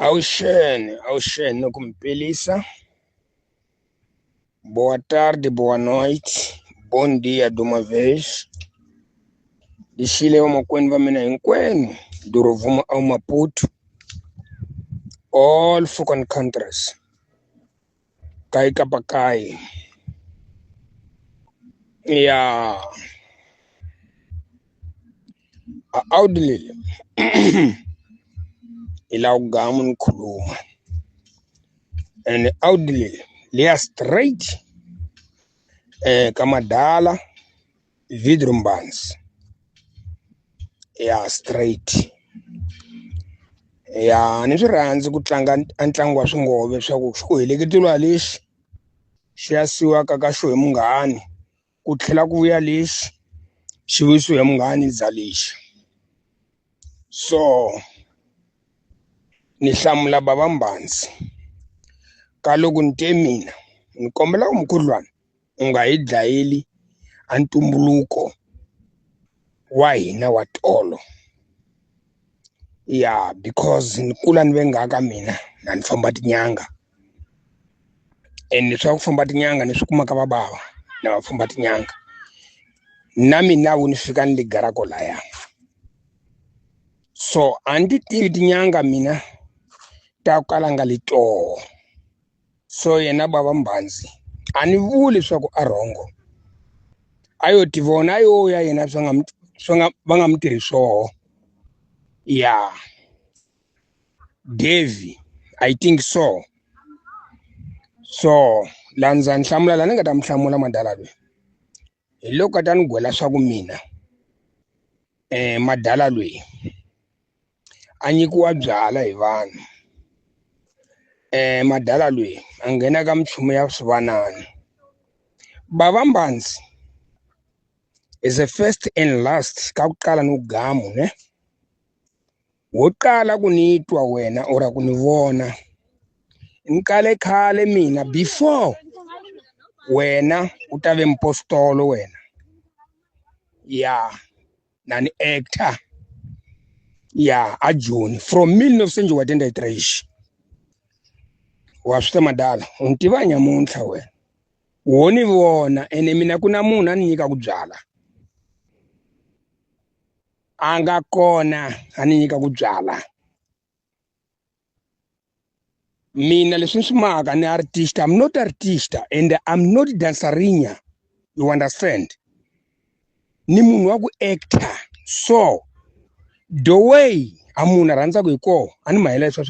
Auxene, kumpelisa. Boa tarde, boa noite, bom dia de uma vez. De Chile é uma coisa em Quen, do Rovuma ao Maputo, all Fukan countries. Kai Kapakai. Yeah. Audley. Ila ugamun kuluma. And Audley, lia straight. Kamadala, vidrumbans. Yeah, straight. Ya ni swi rhandzi ku tlanga ntlangu wa swingove swa ku xi heleketiwa lexi xi yasiwaka ka xo hi munghani ku tlhela ku vuya lexi xi vuyisiwe hi munghani za lexi. So ni hlamula bava Mbansi ka loko ni te mina ni kombela ku mukhuhlwana u nga hi dlayeli a ntumbuluko wa hina wa tolo. Yeah, because ni kula ni ve ngaka mina na ni famba tinyanga and swa ku famba tinyanga ni swi kuma ka vabava na va famba tinyanga na mina ni fika ni le garako laya. So a ndi tivi tinyanga mina ta kalanga lito. So yena bava Mbansi a ni vuli leswaku a rhongo ayo tivona ayo ya yena va nga mi tirhi swoho. Yeah, Devi, I think so. So landza ni hlamula la ni nga ta mi hlamula madala loyi hi loko a ta ni gwela swa ku mina madala loyi a nyikiwa byala hi vanhu. Madala loyi a nghena ka minchumu ya swivanana. Bava Mbansi is the first and last ka ku qala no gamu ne wo qala ku ni twa wena ora ku ni vona ni khale mina before wena u ta ve mpostolo wena. Yeah, na ni actor. Yeah, a Joni from 1983 wa swi madala u ni tiva nyamuntlha wena wo ni vona ene mina ku na munhu a ni nyika ku byala a nga kona a ni nyika ku byala. Mina leswi ni swi maka ni artist, I'm not artist and I'm not dancerina, you understand, ni munhu wa ku actor. So the way a munhu a rhandzaku hi kona a ni mahela leswi